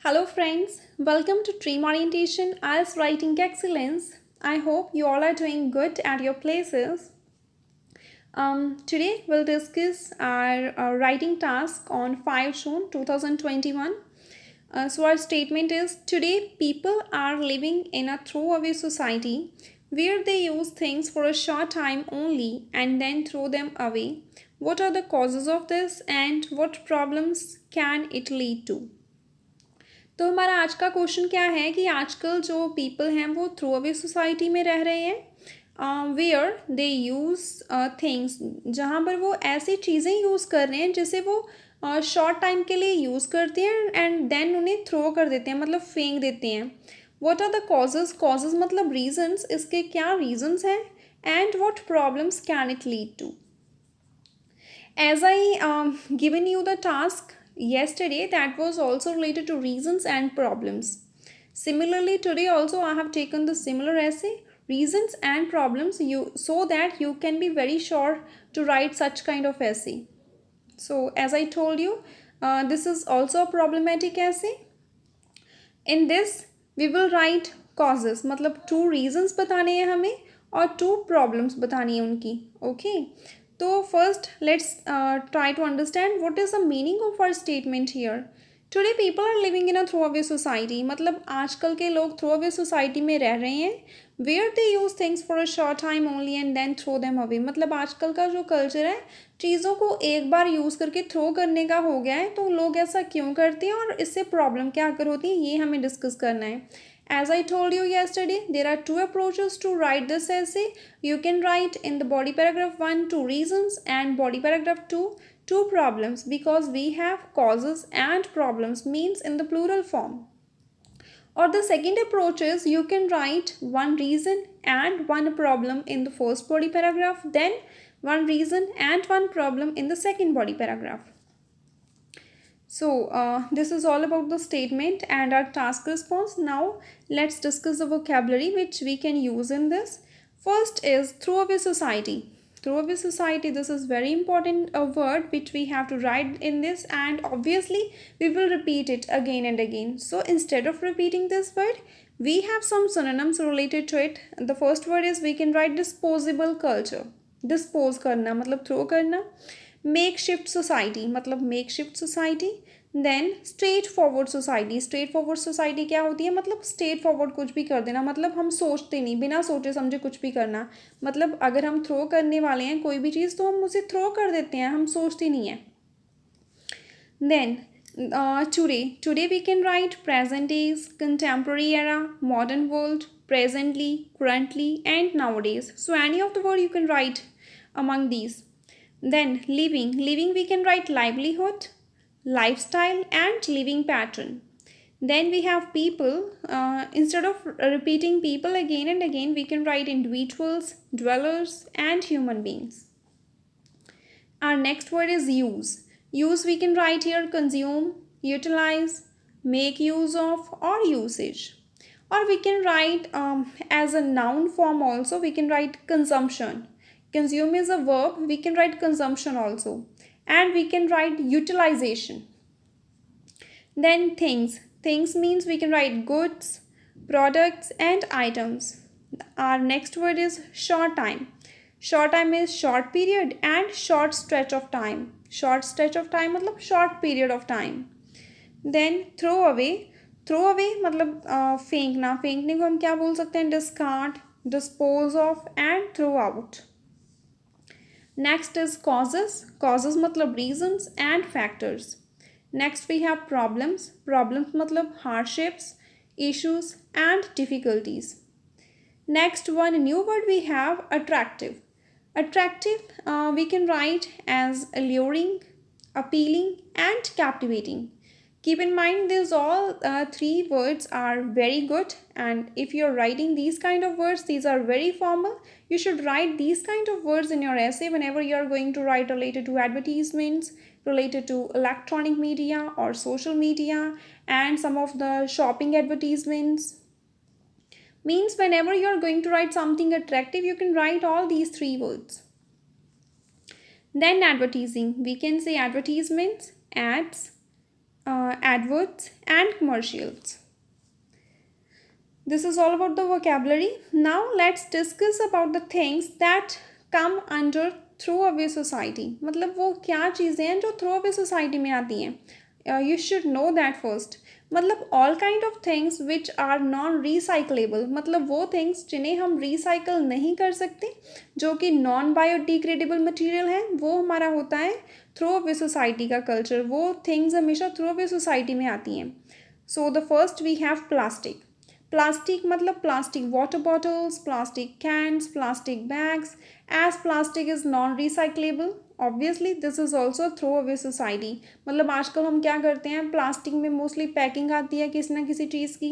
Hello, friends. Welcome to Dream Orientation IELTS Writing Excellence. I hope you all are doing good at your places. Today, we'll discuss our writing task on 5 June 2021. Our statement is today, people are living in a throwaway society where they use things for a short time only and then throw them away. What are the causes of this and what problems can it lead to? तो हमारा आज का question क्या है कि आजकल जो people हैं वो थ्रो अवे सोसाइटी में रह रहे हैं वेयर दे यूज़ थिंग्स जहाँ पर वो ऐसी चीज़ें यूज़ कर रहे हैं जिसे वो शॉर्ट टाइम के लिए यूज़ करते हैं एंड देन उन्हें थ्रो कर देते हैं मतलब फेंक देते हैं. What are the causes causes मतलब रीजंस इसके क्या रीजंस हैं and what problems can it lead to. As I given you the task yesterday, that was also related to reasons and problems. Similarly, today also I have taken the similar essay, reasons and problems, so that you can be very sure to write such kind of essay. So as I told you, this is also a problematic essay. In this, we will write causes, मतलब two reasons बताने हैं हमें और two problems बतानी है उनकी. Okay. तो first let's try to understand what is the meaning of our statement here. Today people are living in a throw away society मतलब आजकल के लोग थ्रो अवे सोसाइटी में रह रहे हैं where they use things for a short time only and then throw them away. मतलब आजकल का जो कल्चर है चीज़ों को एक बार यूज़ करके थ्रो करने का हो गया है. तो लोग ऐसा क्यों करते हैं और इससे प्रॉब्लम क्या कर होती है ये हमें डिस्कस करना है. As I told you yesterday, there are two approaches to write this essay. You can write in the body paragraph 1 two reasons and body paragraph 2 two problems because we have causes and problems means in the plural form. Or the second approach is you can write one reason and one problem in the first body paragraph, then one reason and one problem in the second body paragraph. So this is all about the statement and our task response. Now let's discuss the vocabulary which we can use in this. First is throwaway society. Throwaway society, this is very important a word which we have to write in this, and obviously we will repeat it again and again. So instead of repeating this word, we have some synonyms related to it. The first word is we can write disposable culture. Dispose करना मतलब throw करना. Makeshift society मतलब makeshift society. Then straightforward society. Straightforward society क्या होती है मतलब straight forward कुछ भी कर देना मतलब हम सोचते नहीं बिना सोचे समझे कुछ भी करना. मतलब अगर हम थ्रो करने वाले हैं कोई भी चीज़ तो हम उसे थ्रो कर देते हैं हम सोचते नहीं हैं. Then today we can write present days, contemporary era, modern world, presently, currently and nowadays. So any of the word you can write among these. Then living we can write livelihood, lifestyle and living pattern. Then we have people. Instead of repeating people again and again, we can write individuals, dwellers and human beings. Our next word is use. Use we can write here consume, utilize, make use of or usage. Or we can write as a noun form also, we can write consumption. Consume is a verb, we can write consumption also. And we can write utilization. Then things. Things means we can write goods, products and items. Our next word is short time. Short time is short period and short stretch of time. Short stretch of time मतलब short period of time. Then throw away. Throw away मतलब फेंकना. फेंकने को हम क्या बोल सकते हैं discard, dispose of and throw out. Next is causes. Causes मतलब reasons and factors. Next we have problems. Problems मतलब hardships, issues and difficulties. Next one new word we have attractive. Attractive we can write as alluring, appealing and captivating. Keep in mind these all three words are very good, and if you're writing these kind of words, these are very formal. You should write these kind of words in your essay whenever you're going to write related to advertisements, related to electronic media or social media and some of the shopping advertisements. Means whenever you are going to write something attractive, you can write all these three words. Then advertising. We can say advertisements, ads, adverts and commercials. This is all about the vocabulary. Now let's discuss about the things that come under throwaway society. मतलब वो क्या चीज़ें हैं जो throwaway society में आती हैं. You should know that first. मतलब all kind of things which are non recyclable, मतलब वो things जिन्हें हम recycle नहीं कर सकते, जो कि non biodegradable material है, वो हमारा होता है throwaway society का culture. वो things हमेशा throwaway society में आती हैं. So the first we have plastic. Plastic मतलब plastic water bottles, plastic cans, plastic bags. As plastic is non recyclable, obviously this is also throw away society. मतलब आजकल हम क्या करते हैं, प्लास्टिक में मोस्टली पैकिंग आती है किसी ना किसी चीज़ की,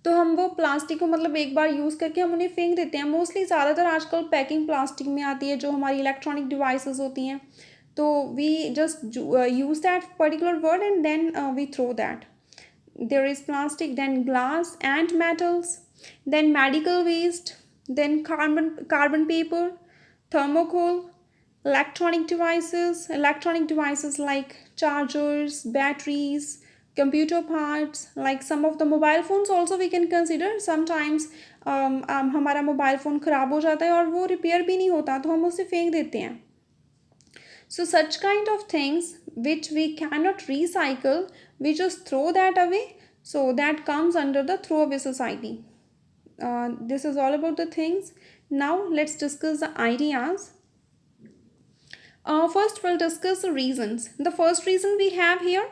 तो हम वो प्लास्टिक को मतलब एक बार यूज़ करके हम उन्हें फेंक देते हैं. मोस्टली ज़्यादातर आजकल पैकिंग प्लास्टिक में आती है जो हमारी इलेक्ट्रॉनिक डिवाइसेस होती हैं. तो we just use that particular word and then we throw that. There is plastic, then glass and metals, then medical waste, then carbon paper, thermocol, electronic devices like chargers, batteries, computer parts, like some of the mobile phones also we can consider. Sometimes हमारा mobile phone ख़राब हो जाता है और वो repair भी नहीं होता, तो हम उसे फेंक देते हैं. So such kind of things which we cannot recycle, we just throw that away. So that comes under the throwaway society. This is all about the things. Now let's discuss the ideas. First we'll discuss the reasons. The first reason we have here,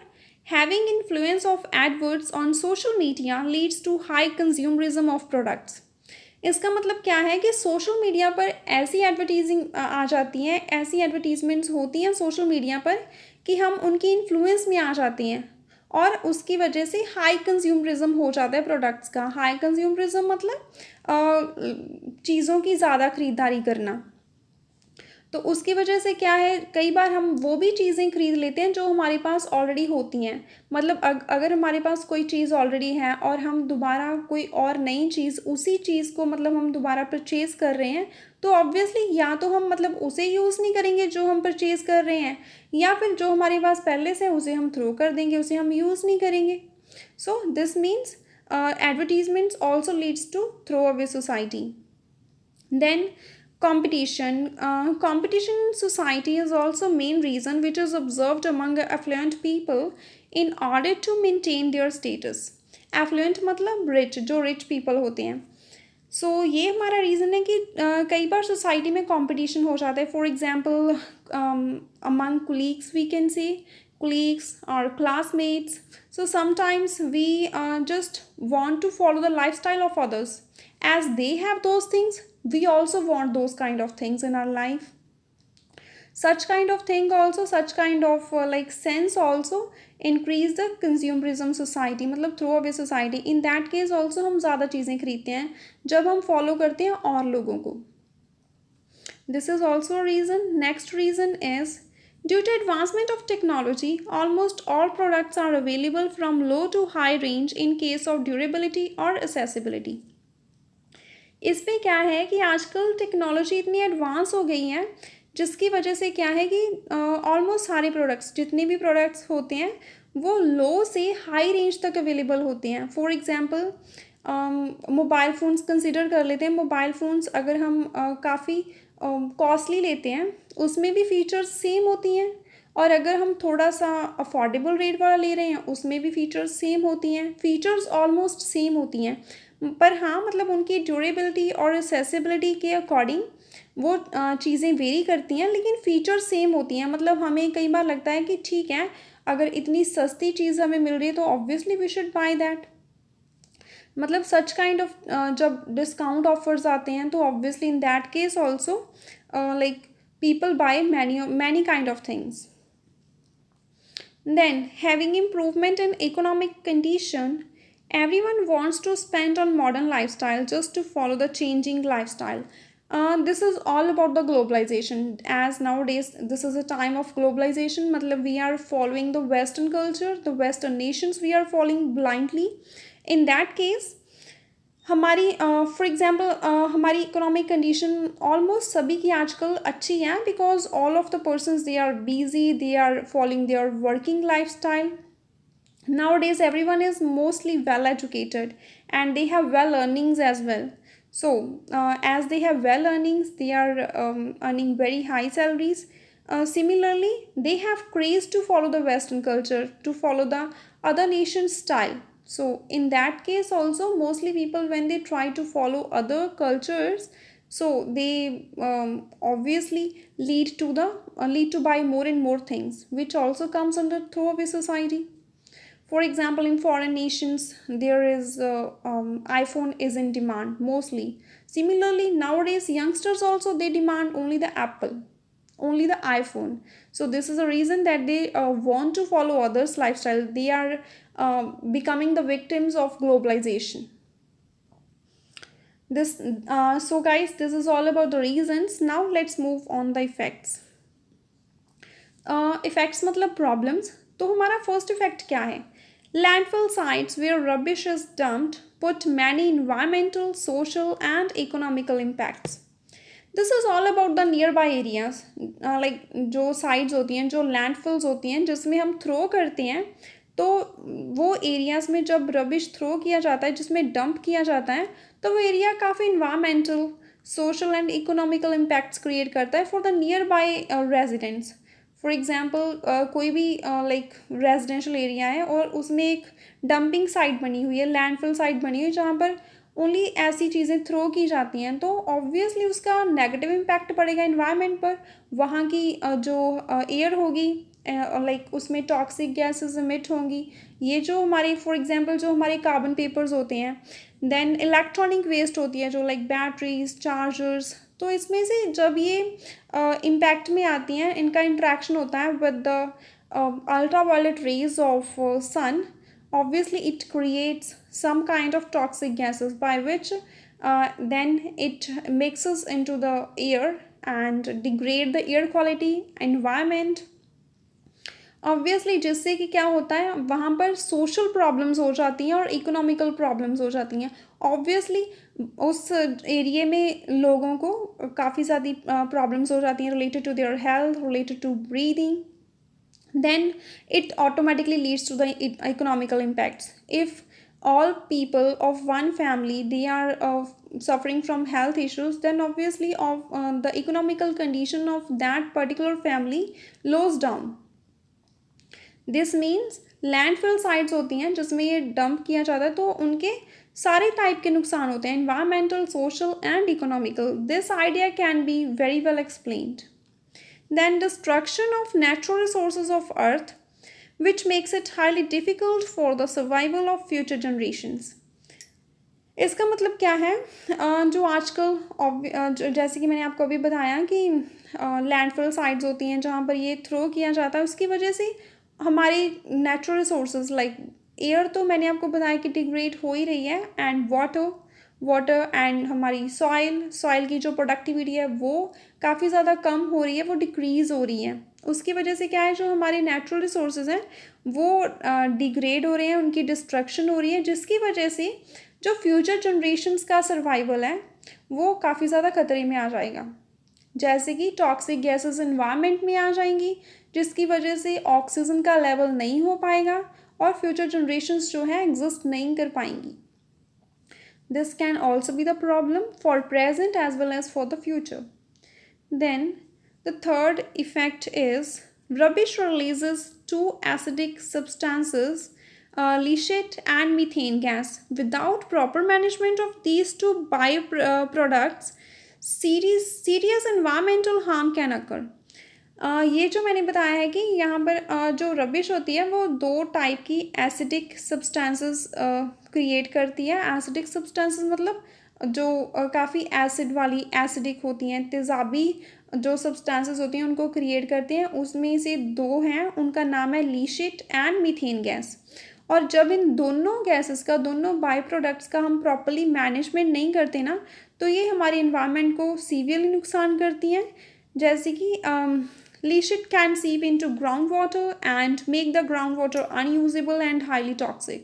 having influence of adverts on social media leads to high consumerism of products. इसका मतलब क्या है कि social media पर ऐसी advertising आ जाती हैं, ऐसी एडवर्टीजमेंट्स होती हैं सोशल मीडिया पर कि हम उनकी इन्फ्लुएंस में आ जाते हैं और उसकी वजह से हाई कंज्यूमरिज्म हो जाता है प्रोडक्ट्स का. हाई कंज्यूमरिज्म मतलब चीज़ों की ज़्यादा ख़रीदारी करना. तो उसकी वजह से क्या है, कई बार हम वो भी चीज़ें ख़रीद लेते हैं जो हमारे पास ऑलरेडी होती हैं. मतलब अगर हमारे पास कोई चीज़ ऑलरेडी है और हम दोबारा कोई और नई चीज़ उसी चीज़ को मतलब हम दोबारा परचेज़ कर रहे हैं, तो ऑब्वियसली या तो हम मतलब उसे यूज़ नहीं करेंगे जो हम परचेज़ कर रहे हैं, या फिर जो हमारे पास पहले से उसे हम थ्रो कर देंगे, उसे हम यूज़ नहीं करेंगे. So this means advertisements also leads to throwaway society. Then competition in society is also main reason which is observed among affluent people in order to maintain their status. affluent मतलब rich, जो rich people होते हैं. सो ये हमारा reason है कि कई बार society में कंपटीशन हो जाता है. For example among colleagues we can say, colleagues or classmates. So sometimes we just want to follow the lifestyle of others. As they have those things, we also want those kind of things in our life. Such kind of thing also, such kind of like sense also increase the consumerism society, मतलब throw away society. In that case also हम ज़्यादा चीज़ें खरीदते हैं जब हम follow करते हैं और लोगों को. This is also reason. Next reason is due to advancement of technology, almost all products are available from low to high range in case of durability or accessibility. इस पे क्या है कि आजकल टेक्नोलॉजी इतनी एडवांस हो गई है जिसकी वजह से क्या है कि ऑलमोस्ट सारे प्रोडक्ट्स, जितने भी प्रोडक्ट्स होते हैं वो लो से हाई रेंज तक अवेलेबल होते हैं. For example mobile phones consider कर लेते हैं. मोबाइल फ़ोन्स अगर हम काफ़ी कॉस्टली लेते हैं उसमें भी फ़ीचर्स सेम होती हैं, और अगर हम थोड़ा सा अफोर्डेबल रेट वाला ले रहे हैं उसमें भी फ़ीचर्स सेम होती हैं. फ़ीचर्स ऑलमोस्ट सेम होती हैं, पर हाँ मतलब उनकी ड्यूरेबिलिटी और एक्सेसिबिलिटी के अकॉर्डिंग वो चीज़ें वेरी करती हैं, लेकिन फ़ीचर्स सेम होती हैं. मतलब हमें कई बार लगता है कि ठीक है, अगर इतनी सस्ती चीज़ हमें मिल रही है तो obviously we should buy that. मतलब सच काइंड ऑफ जब डिस्काउंट ऑफर्स आते हैं तो obviously in that case also like people buy many kind of things. Then having improvement in economic condition, everyone wants to spend on modern lifestyle just to follow the changing lifestyle. This is all about the globalization, as nowadays this is a time of globalization. मतलब we are following the western culture, the western nations we are following blindly. In that case हमारी for example हमारी economic condition almost सभी की आजकल अच्छी है, because all of the persons they are busy, they are following their working lifestyle. Nowadays everyone is mostly well educated and they have well earnings as well. So as they have well earnings, they are earning very high salaries. Similarly, they have craze to follow the western culture, to follow the other nation's style. So in that case also, mostly people, when they try to follow other cultures, so they obviously lead to buy more and more things, which also comes under throwaway society. For example, in foreign nations, there is iPhone is in demand mostly. Similarly, nowadays youngsters also, they demand only the Apple, only the iPhone. So this is a reason that they want to follow others' lifestyle. They are becoming the victims of globalization. This so guys, this is all about the reasons. Now let's move on the effects. Effects मतलब problems. तो हमारा first effect क्या है? Landfill sites where rubbish is dumped put many environmental, social and economical impacts. This is all about the nearby areas. Like जो sites होती हैं, जो landfills होती हैं जिसमें हम थ्रो करते हैं, तो वो एरियाज़ में जब रबिश थ्रो किया जाता है, जिसमें डंप किया जाता है, तो वो एरिया काफ़ी environmental, social and economical impacts create करता है for the near by residents. For example कोई भी लाइक रेजिडेंशियल एरिया है और उसमें एक डंपिंग साइट बनी हुई है, लैंडफिल साइट बनी हुई है, जहाँ पर ओनली ऐसी चीज़ें थ्रो की जाती हैं, तो ऑब्वियसली उसका नेगेटिव इम्पैक्ट पड़ेगा इन्वायरमेंट पर. वहाँ की जो एयर होगी, लाइक उसमें टॉक्सिक गैसेस इमिट होंगी. ये जो हमारे फॉर एग्जांपल जो हमारे कार्बन पेपर्स होते हैं, देन इलेक्ट्रॉनिक वेस्ट होती है जो लाइक बैटरीज, चार्जर्स. तो इसमें से जब ये इम्पैक्ट में आती हैं, इनका इंट्रैक्शन होता है with the ultraviolet rays of sun, obviously it creates some kind of toxic gases by which then it mixes into the air and degrade the air quality, environment. Obviously जिससे कि क्या होता है, वहाँ पर सोशल प्रॉब्लम्स हो जाती हैं और इकोनॉमिकल प्रॉब्लम्स हो जाती हैं. ऑब्वियसली उस एरिए में लोगों को काफ़ी ज़्यादा प्रॉब्लम्स हो जाती हैं related to their health, related to breathing. Then it automatically leads to the economical impacts. If all people of one family, they are suffering from health issues, then obviously the economical condition of that particular family lows down. This means landfill sites होती हैं जिसमें ये dump किया जाता है, तो उनके सारे टाइप के नुकसान होते हैं, environmental, social and economical. This idea can be very well explained. Then destruction of natural resources of earth, which makes it highly difficult for the survival of future generations. इसका मतलब क्या है? जो आजकल जैसे कि मैंने आपको अभी बताया कि लैंडफिल साइट्स होती हैं जहाँ पर ये थ्रो किया जाता है, उसकी वजह से हमारी नेचुरल रिसोर्सेज लाइक एयर, तो मैंने आपको बताया कि डिग्रेड हो ही रही है, एंड वाटर एंड हमारी सॉइल की जो प्रोडक्टिविटी है वो काफ़ी ज़्यादा कम हो रही है, वो डिक्रीज़ हो रही है. उसकी वजह से क्या है, जो हमारे नेचुरल रिसोर्सेज हैं वो डिग्रेड हो रहे हैं, उनकी डिस्ट्रक्शन हो रही है, जिसकी वजह से जो फ्यूचर जनरेशन्स का सर्वाइवल है वो काफ़ी ज़्यादा खतरे में आ जाएगा. जैसे कि टॉक्सिक गैसेस इन्वायरमेंट में आ जाएंगी, जिसकी वजह से ऑक्सीजन का लेवल नहीं हो पाएगा और फ्यूचर जनरेशन्स जो है एग्जिस्ट नहीं कर पाएंगी. This can also be the problem for present as well as for the future. Then the third effect is rubbish releases two acidic substances, leachate and methane gas. Without proper management of these two byproducts, serious environmental harm can occur. ये जो मैंने बताया है कि यहाँ पर जो rubbish होती है वो दो टाइप की एसिडिक सब्सटेंसेस क्रिएट करती है. एसिडिक सब्सटेंसेस मतलब जो काफ़ी एसिड वाली एसिडिक होती हैं, तेज़ाबी जो सब्सटेंसेस होती हैं उनको क्रिएट करते हैं. उसमें से दो हैं, उनका नाम है लीशिट एंड मीथेन गैस. और जब इन दोनों गैसेस का, दोनों बाई प्रोडक्ट्स का हम प्रॉपरली मैनेजमेंट नहीं करते ना, तो ये हमारे इन्वायरमेंट को सीवियरली नुकसान करती हैं. जैसे कि leachate can seep into groundwater and make the groundwater unusable and highly toxic.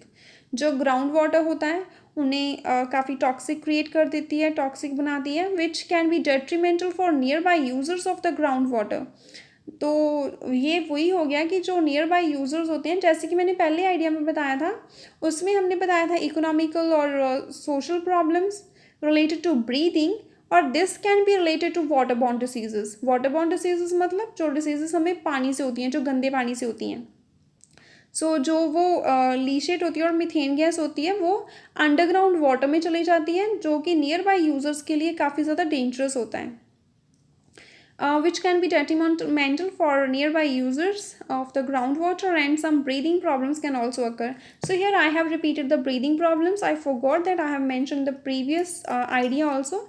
जो ग्राउंड वाटर होता है उन्हें काफ़ी टॉक्सिक क्रिएट कर देती है, टॉक्सिक बनाती है, which can be detrimental for near by users of the ground water. तो ये वही हो गया कि जो नियर बाय यूज़र्स होते हैं, जैसे कि मैंने पहले आइडिया में बताया था, उसमें हमने बताया था इकोनॉमिकल और social problems related to breathing, और this can be related to water borne diseases. Water borne diseases मतलब जो डिसीजेस हमें पानी से होती हैं, जो गंदे पानी से होती हैं। जो वो लीशेट होती है और मीथेन गैस होती है, वो अंडरग्राउंड वाटर में चली जाती है, जो कि नियर बाय यूज़र्स के लिए काफ़ी ज़्यादा डेंजरस होता है, which can be detrimental for nearby users of the groundwater, and some breathing problems can also occur. So here I have repeated the breathing problems. I forgot that I have mentioned the previous idea also.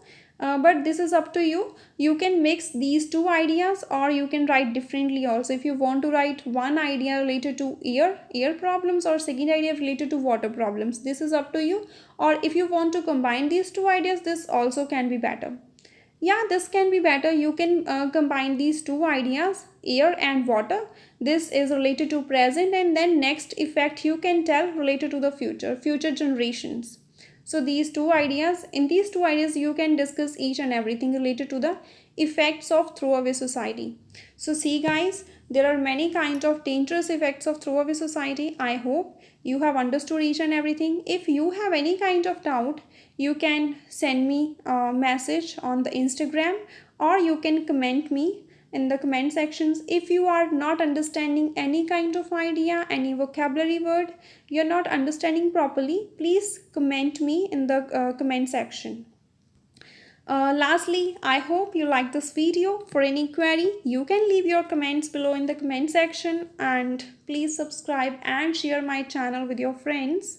But this is up to you. You can mix these two ideas, or you can write differently also. If you want to write one idea related to air problems, or second idea related to water problems, this is up to you. Or if you want to combine these two ideas, this also can be better. Yeah, this can be better. You can combine these two ideas, air and water. This is related to present, and then next effect you can tell related to the future generations. So in these two ideas you can discuss each and everything related to the effects of throwaway society. So see guys, there are many kinds of dangerous effects of throwaway society. I hope you have understood each and everything. If you have any kind of doubt, you can send me a message on the Instagram, or you can comment me in the comment sections. If you are not understanding any kind of idea, any vocabulary word you're not understanding properly, please comment me in the comment section. Lastly, I hope you like this video. For any query, you can leave your comments below in the comment section, and please subscribe and share my channel with your friends.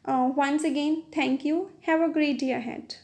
Once again, thank you. Have a great day ahead.